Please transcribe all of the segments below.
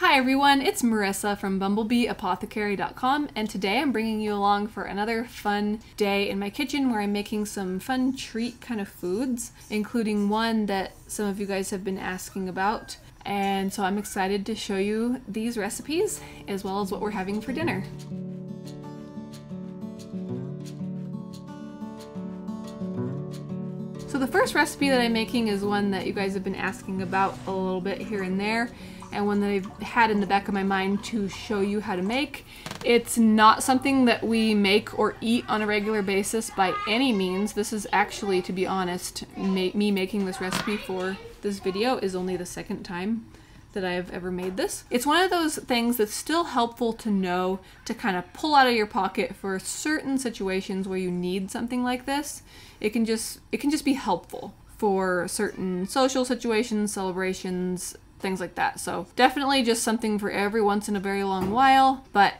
Hi everyone, it's Marisa from bumblebeeapothecary.com, and today I'm bringing you along for another fun day in my kitchen where I'm making some fun treat kind of foods, including one that some of you guys have been asking about. And so I'm excited to show you these recipes as well as what we're having for dinner. So the first recipe that I'm making is one that you guys have been asking about a little bit here and there, and one that I've had in the back of my mind to show you how to make. It's not something that we make or eat on a regular basis by any means. This is actually, to be honest, me making this recipe for this video is only the second time that I have ever made this. It's one of those things that's still helpful to know, to kind of pull out of your pocket for certain situations where you need something like this. It can just be helpful for certain social situations, celebrations, things like that. So definitely just something for every once in a very long while, but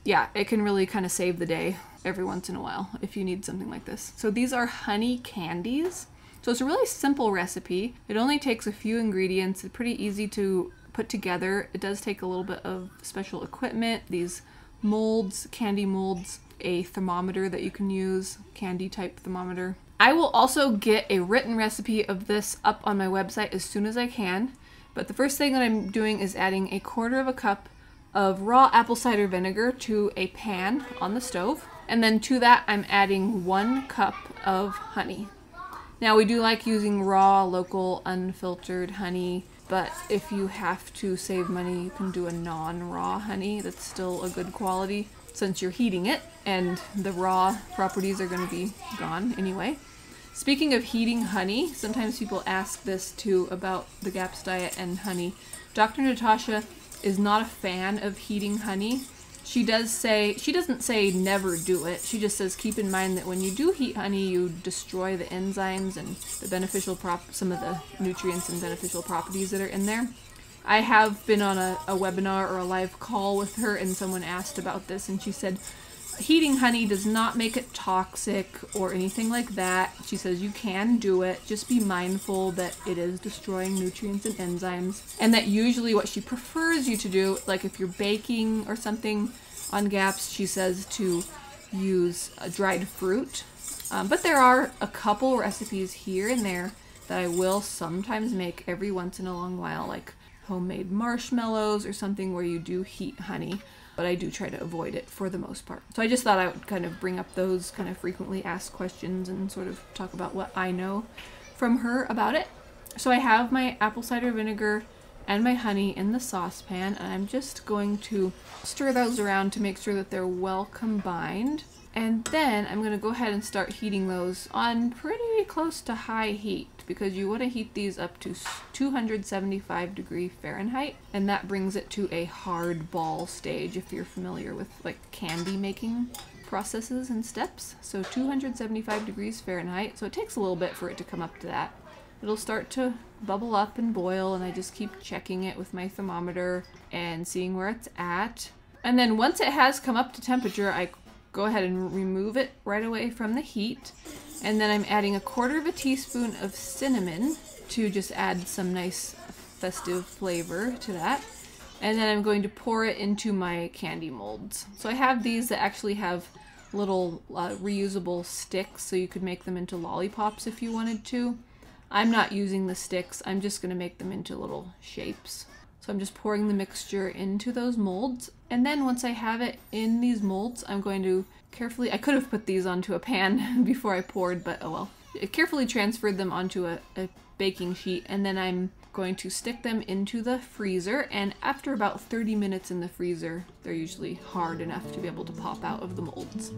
yeah, it can really kind of save the day every once in a while if you need something like this. So these are honey candies. So it's a really simple recipe. It only takes a few ingredients. It's pretty easy to put together. It does take a little bit of special equipment, these molds, candy molds, a thermometer that you can use, candy type thermometer. I will also get a written recipe of this up on my website as soon as I can. But the first thing that I'm doing is adding 1/4 cup of raw apple cider vinegar to a pan on the stove. And then to that I'm adding 1 cup of honey. Now we do like using raw, local, unfiltered honey, but if you have to save money, you can do a non-raw honey that's still a good quality since you're heating it and the raw properties are going to be gone anyway. Speaking of heating honey, sometimes people ask this too about the GAPS diet and honey. Dr. Natasha is not a fan of heating honey. She doesn't say never do it. She just says keep in mind that when you do heat honey, you destroy the enzymes and the beneficial some of the nutrients and beneficial properties that are in there. I have been on a webinar or a live call with her and someone asked about this and she said, heating honey does not make it toxic or anything like that. She says you can do it, just be mindful that it is destroying nutrients and enzymes, and that usually what she prefers you to do, like if you're baking or something on GAPS, she says to use dried fruit. But there are a couple recipes here and there that I will sometimes make every once in a long while, like homemade marshmallows or something where you do heat honey. But I do try to avoid it for the most part. So I just thought I would kind of bring up those kind of frequently asked questions and sort of talk about what I know from her about it. So I have my apple cider vinegar and my honey in the saucepan, and I'm just going to stir those around to make sure that they're well combined. And then I'm going to go ahead and start heating those on pretty close to high heat, because you want to heat these up to 275°F, and that brings it to a hard ball stage if you're familiar with like candy making processes and steps. So 275°F, so it takes a little bit for it to come up to that. It'll start to bubble up and boil, and I just keep checking it with my thermometer and seeing where it's at. And then once it has come up to temperature, I go ahead and remove it right away from the heat. And then I'm adding 1/4 teaspoon of cinnamon to just add some nice festive flavor to that. And then I'm going to pour it into my candy molds. So I have these that actually have little reusable sticks, so you could make them into lollipops if you wanted to. I'm not using the sticks, I'm just going to make them into little shapes. So I'm just pouring the mixture into those molds. And then once I have it in these molds, I'm going to carefully, I could have put these onto a pan before I poured, but oh well. I carefully transferred them onto a baking sheet, and then I'm going to stick them into the freezer, and after about 30 minutes in the freezer, they're usually hard enough to be able to pop out of the molds.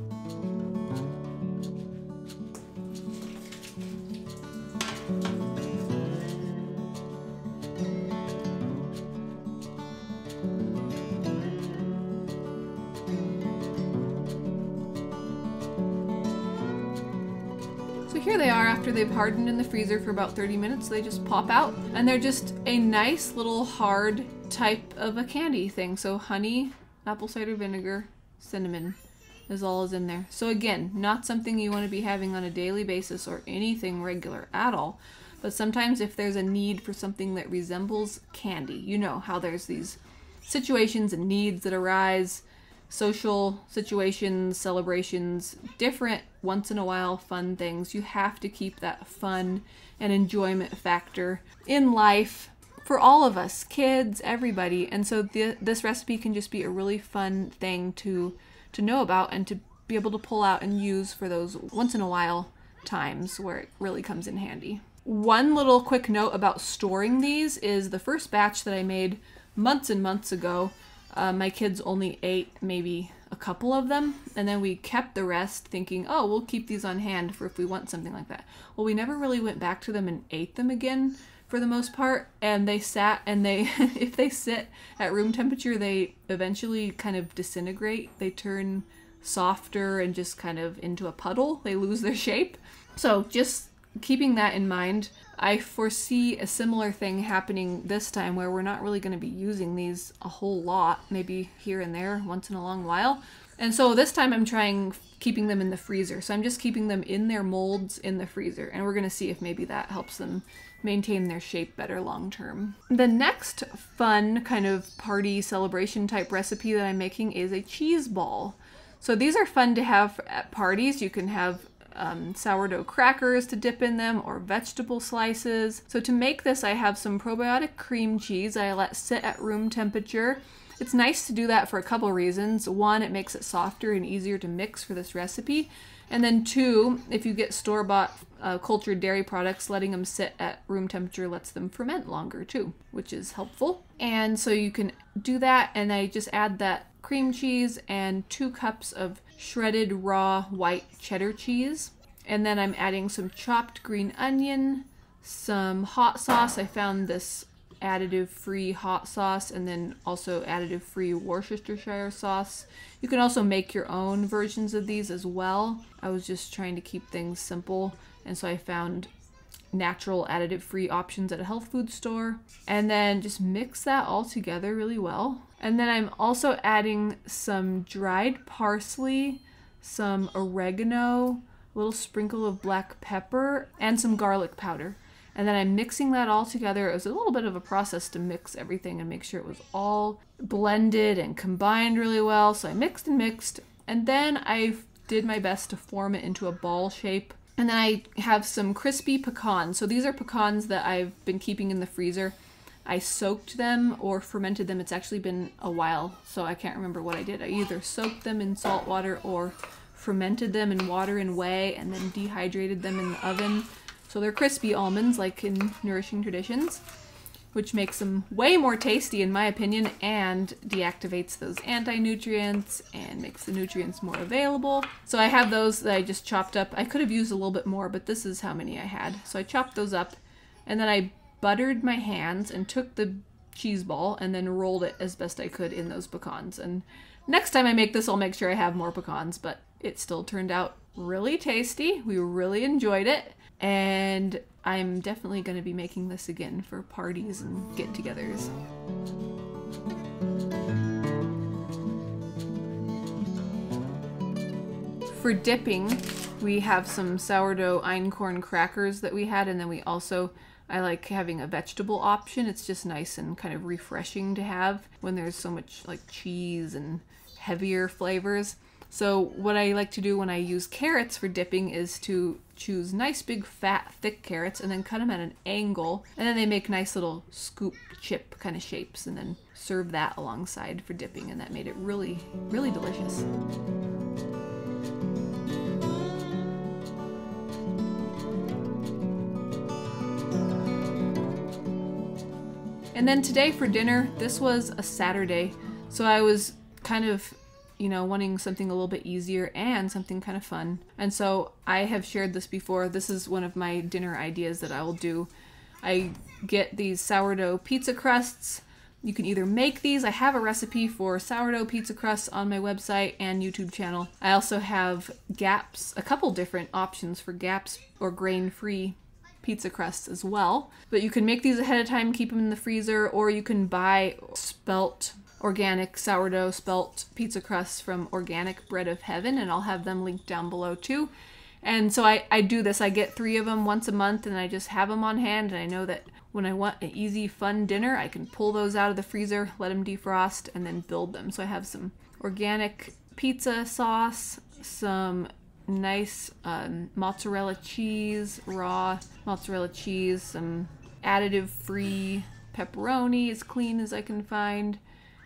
So here they are after they've hardened in the freezer for about 30 minutes. They just pop out, and they're just a nice little hard type of a candy thing. So honey, apple cider vinegar, cinnamon is all is in there. So again, not something you want to be having on a daily basis or anything regular at all. But sometimes if there's a need for something that resembles candy, you know how there's these situations and needs that arise, social situations, celebrations, different once in a while fun things. You have to keep that fun and enjoyment factor in life for all of us, kids, everybody. And so this recipe can just be a really fun thing to know about and to be able to pull out and use for those once in a while times where it really comes in handy. One little quick note about storing these is the first batch that I made months and months ago. My kids only ate maybe a couple of them, and then we kept the rest thinking, oh, we'll keep these on hand for if we want something like that. Well, we never really went back to them and ate them again for the most part, and they sat and they if they sit at room temperature, they eventually kind of disintegrate. They turn softer and just kind of into a puddle. They lose their shape. So just keeping that in mind, I foresee a similar thing happening this time where we're not really going to be using these a whole lot, maybe here and there once in a long while. And so this time I'm trying keeping them in the freezer. So I'm just keeping them in their molds in the freezer, and we're going to see if maybe that helps them maintain their shape better long term. The next fun kind of party celebration type recipe that I'm making is a cheese ball. So these are fun to have at parties. You can have sourdough crackers to dip in them or vegetable slices. So to make this, I have some probiotic cream cheese I let sit at room temperature. It's nice to do that for a couple reasons. One, it makes it softer and easier to mix for this recipe. And then two, if you get store-bought cultured dairy products, letting them sit at room temperature lets them ferment longer too, which is helpful. And so you can do that, and I just add that cream cheese and 2 cups of shredded raw white cheddar cheese. And then I'm adding some chopped green onion, some hot sauce. I found this additive-free hot sauce, and then also additive-free Worcestershire sauce. You can also make your own versions of these as well. I was just trying to keep things simple, and so I found natural additive-free options at a health food store. And then just mix that all together really well. And then I'm also adding some dried parsley, some oregano, a little sprinkle of black pepper, and some garlic powder. And then I'm mixing that all together. It was a little bit of a process to mix everything and make sure it was all blended and combined really well. So I mixed and mixed, and then I did my best to form it into a ball shape. And then I have some crispy pecans. So these are pecans that I've been keeping in the freezer. I soaked them or fermented them. It's actually been a while, so I can't remember what I did. I either soaked them in salt water or fermented them in water and whey and then dehydrated them in the oven. So they're crispy almonds, like in Nourishing Traditions, which makes them way more tasty in my opinion and deactivates those anti-nutrients and makes the nutrients more available. So I have those that I just chopped up. I could have used a little bit more, but this is how many I had. So I chopped those up, and then I buttered my hands and took the cheese ball and then rolled it as best I could in those pecans. And next time I make this, I'll make sure I have more pecans, but it still turned out really tasty. We really enjoyed it. And I'm definitely going to be making this again for parties and get-togethers. For dipping, we have some sourdough einkorn crackers that we had, and then we also, I like having a vegetable option. It's just nice and kind of refreshing to have when there's so much like cheese and heavier flavors. So what I like to do when I use carrots for dipping is to choose nice big fat thick carrots and then cut them at an angle, and then they make nice little scoop chip kind of shapes, and then serve that alongside for dipping, and that made it really, really delicious. And then today for dinner, this was a Saturday, so I was kind of wanting something a little bit easier and something kind of fun. And so I have shared this before. This is one of my dinner ideas that I will do. I get these sourdough pizza crusts. You can either make these. I have a recipe for sourdough pizza crusts on my website and YouTube channel. I also have GAPS, a couple different options for GAPS or grain-free pizza crusts as well. But you can make these ahead of time, keep them in the freezer, or you can buy organic sourdough spelt pizza crusts from Organic Bread of Heaven, and I'll have them linked down below too. And so I do this. I get 3 of them once a month, and I just have them on hand, and I know that when I want an easy, fun dinner, I can pull those out of the freezer, let them defrost, and then build them. So I have some organic pizza sauce, some nice mozzarella cheese, raw mozzarella cheese, some additive-free pepperoni, as clean as I can find,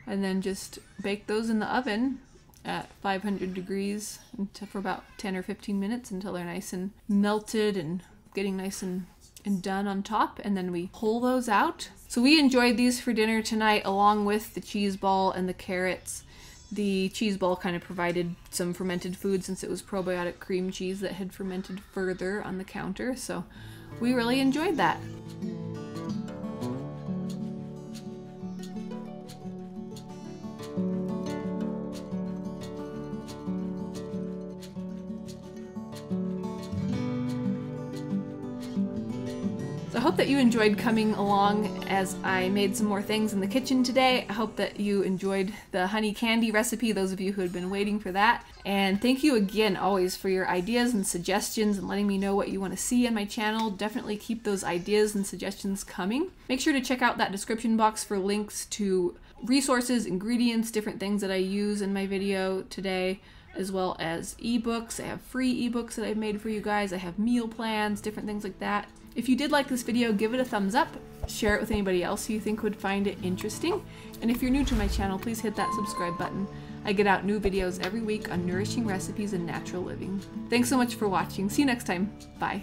and then just bake those in the oven at 500 degrees for about 10 or 15 minutes until they're nice and melted and getting nice and done on top, and then we pull those out. So we enjoyed these for dinner tonight along with the cheese ball and the carrots. The cheese ball kind of provided some fermented food since it was probiotic cream cheese that had fermented further on the counter, so we really enjoyed that. So I hope that you enjoyed coming along as I made some more things in the kitchen today. I hope that you enjoyed the honey candy recipe, those of you who had been waiting for that. And thank you again always for your ideas and suggestions and letting me know what you want to see on my channel. Definitely keep those ideas and suggestions coming. Make sure to check out that description box for links to resources, ingredients, different things that I use in my video today, as well as ebooks. I have free ebooks that I've made for you guys. I have meal plans, different things like that. If you did like this video, give it a thumbs up, share it with anybody else you think would find it interesting, and if you're new to my channel, please hit that subscribe button. I get out new videos every week on nourishing recipes and natural living. Thanks so much for watching. See you next time. Bye.